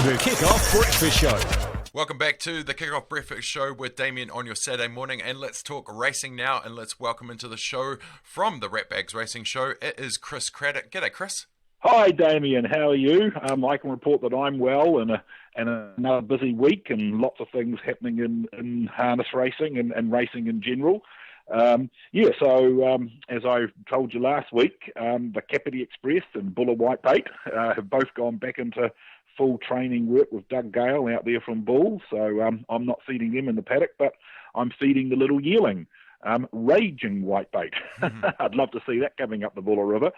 The Kick-Off Breakfast Show. Welcome back to the Kick-Off Breakfast Show with Damian on your Saturday morning, and let's talk racing now, and let's welcome into the show from the RatBags Racing Show, it is Chris Craddock. G'day, Chris. Hi, Damian. How are you? I can report that I'm well, and another busy week, and lots of things happening in harness racing and racing in general. As I told you last week, the Kapiti Express and Buller Whitebait have both gone back into full training work with Doug Gale out there from Bull. So I'm not feeding them in the paddock, but I'm feeding the little yearling, raging whitebait. I'd love to see that coming up the Buller River.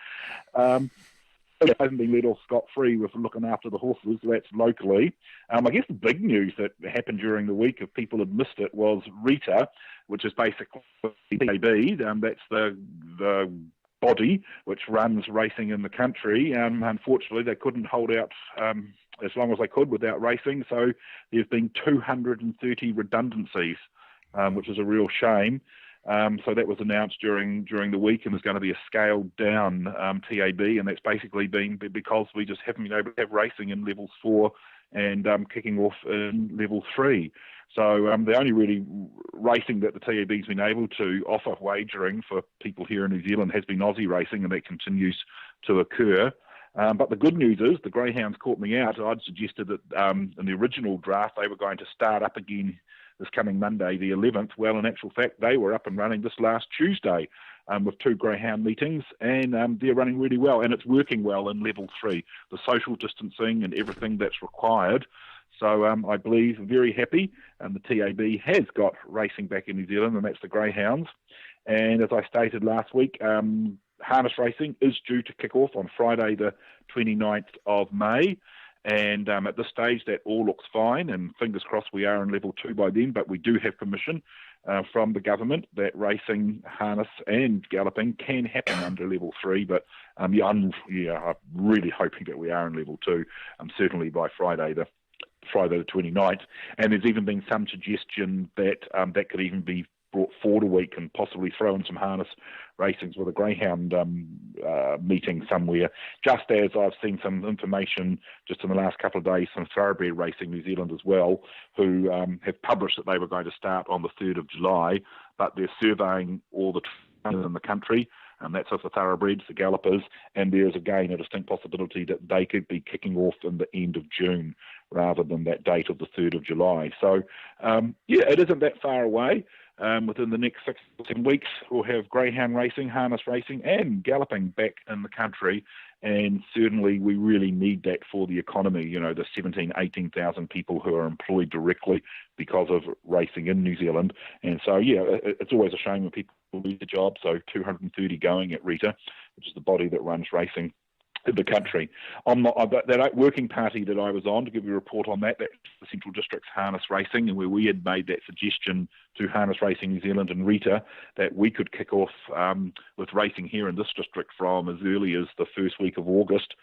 It hasn't been let off scot-free with looking after the horses. That's locally. I guess the big news that happened during the week, if people had missed it, was Rita, which is basically TAB. That's the body which runs racing in the country. Unfortunately, they couldn't hold out as long as they could without racing, so there's been 230 redundancies, which is a real shame. So that was announced during the week, and there's going to be a scaled down TAB, and that's basically been because we just haven't been able to have racing in levels 4 and kicking off in level 3. So the only really racing that the TAB's been able to offer wagering for people here in New Zealand has been Aussie racing, and that continues to occur. But the good news is the greyhounds caught me out. I'd suggested that in the original draft they were going to start up again this coming Monday, the 11th. Well, in actual fact, they were up and running this last Tuesday with 2 greyhound meetings, and they're running really well, and it's working well in level 3, the social distancing and everything that's required. So I believe very happy, and the TAB has got racing back in New Zealand, and that's the greyhounds. And as I stated last week, harness racing is due to kick off on Friday the 29th of May. And at this stage, that all looks fine, and fingers crossed we are in level 2 by then, but we do have permission from the government that racing, harness and galloping can happen under level 3, but I'm really hoping that we are in level 2, certainly by Friday the 29th. And there's even been some suggestion that that could even be brought forward a week and possibly throw in some harness racings with a greyhound meeting somewhere, just as I've seen some information just in the last couple of days from Thoroughbred Racing New Zealand as well, who have published that they were going to start on the 3rd of July, but they're surveying all the trainers in the country, and that's of the thoroughbreds, the gallopers, and there's again a distinct possibility that they could be kicking off in the end of June rather than that date of the 3rd of July. So, it isn't that far away. Within the next 6 or 7 weeks, we'll have greyhound racing, harness racing, and galloping back in the country. And certainly we really need that for the economy, the 17,000, 18,000 people who are employed directly because of racing in New Zealand. And so, it's always a shame when people lose their job. So 230 going at Rita, which is the body that runs racing in the country. That working party that I was on, to give you a report on that's the Central District's harness racing, and where we had made that suggestion to Harness Racing New Zealand and Rita that we could kick off with racing here in this district from as early as the first week of August,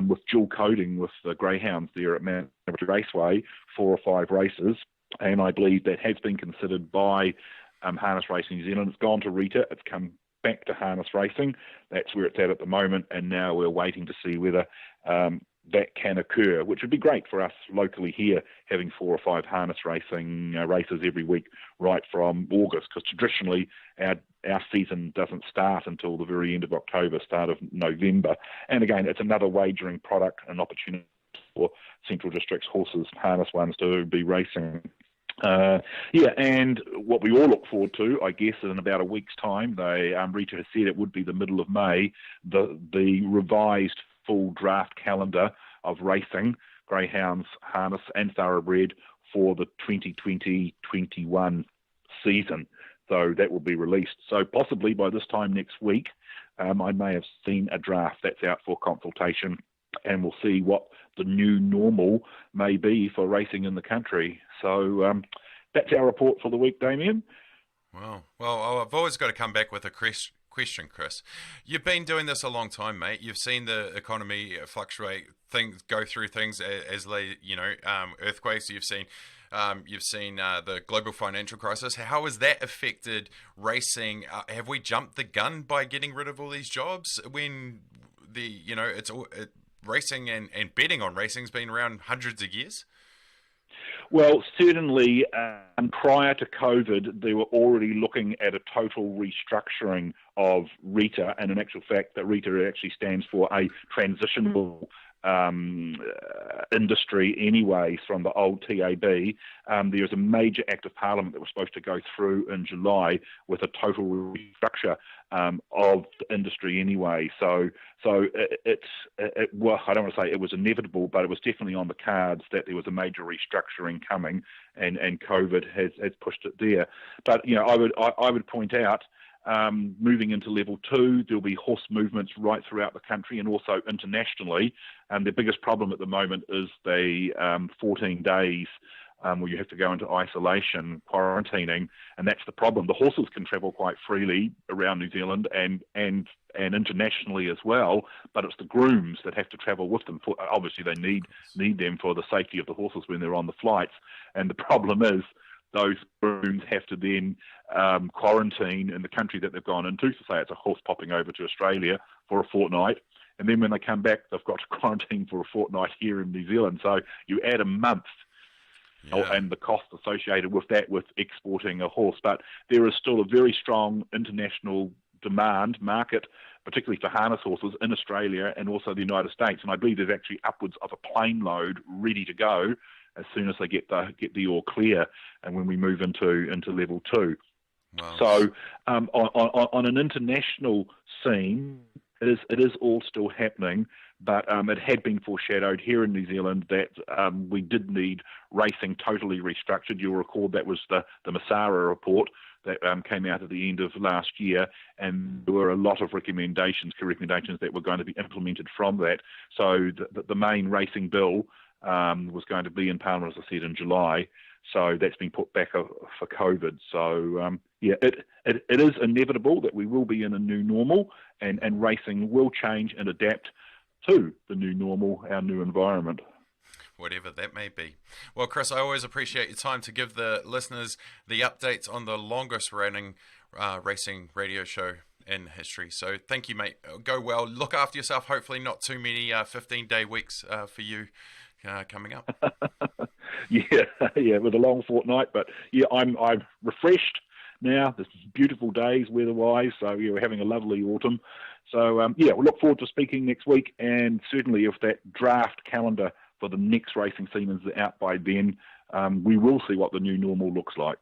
with dual coding with the greyhounds there at Mount Raceway, 4 or 5 races. And I believe that has been considered by Harness Racing New Zealand. It's gone to Rita, it's come back to harness racing. That's where it's at the moment, and now we're waiting to see whether that can occur, which would be great for us locally here, having 4 or 5 harness racing races every week right from August, because traditionally our season doesn't start until the very end of October, start of November. And again, it's another wagering product and opportunity for Central District's horses, harness ones, to be racing. And what we all look forward to, I guess, in about a week's time, Rita has said it would be the middle of May, the revised full draft calendar of racing, greyhounds, harness and thoroughbred for the 2020-21 season. So that will be released. So possibly by this time next week, I may have seen a draft that's out for consultation, and we'll see what the new normal may be for racing in the country. So that's our report for the week, Damian. Wow. Well, I've always got to come back with a question, Chris. You've been doing this a long time, mate. You've seen the economy fluctuate, things go through things as they, earthquakes. You've seen the global financial crisis. How has that affected racing? Have we jumped the gun by getting rid of all these jobs when racing and betting on racing has been around hundreds of years? Well, certainly prior to COVID, they were already looking at a total restructuring of RETA, and in actual fact, that RETA actually stands for a transitional industry anyway from the old TAB. There was a major act of parliament that was supposed to go through in July with a total restructure of the industry anyway. So well, I don't want to say it was inevitable, but it was definitely on the cards that there was a major restructuring coming, and COVID has pushed it there. But I would point out, moving into level 2, there'll be horse movements right throughout the country and also internationally. The biggest problem at the moment is the 14 days where you have to go into isolation, quarantining, and that's the problem. The horses can travel quite freely around New Zealand and internationally as well, but it's the grooms that have to travel with them. Obviously, they need them for the safety of the horses when they're on the flights, and the problem is those grooms have to then quarantine in the country that they've gone into. So say it's a horse popping over to Australia for a fortnight, and then when they come back, they've got to quarantine for a fortnight here in New Zealand. So you add a month, and the cost associated with that, with exporting a horse. But there is still a very strong international demand market, particularly for harness horses in Australia and also the United States. And I believe there's actually upwards of a plane load ready to go as soon as they get the all clear, and when we move into level 2. Wow. So on an international scene, it is all still happening, but it had been foreshadowed here in New Zealand that we did need racing totally restructured. You'll recall that was the Masara report that came out at the end of last year, and there were a lot of recommendations that were going to be implemented from that. So the main racing bill was going to be in Parliament, as I said, in July. So that's been put back for COVID. So, it is inevitable that we will be in a new normal, and racing will change and adapt to the new normal, our new environment. Whatever that may be. Well, Chris, I always appreciate your time to give the listeners the updates on the longest running racing radio show in history. So thank you, mate. Go well. Look after yourself. Hopefully not too many 15-day weeks for you coming up. With a long fortnight. But I'm refreshed now. There's beautiful days weather-wise. So we're having a lovely autumn. So we'll look forward to speaking next week. And certainly if that draft calendar for the next racing season is out by then, we will see what the new normal looks like.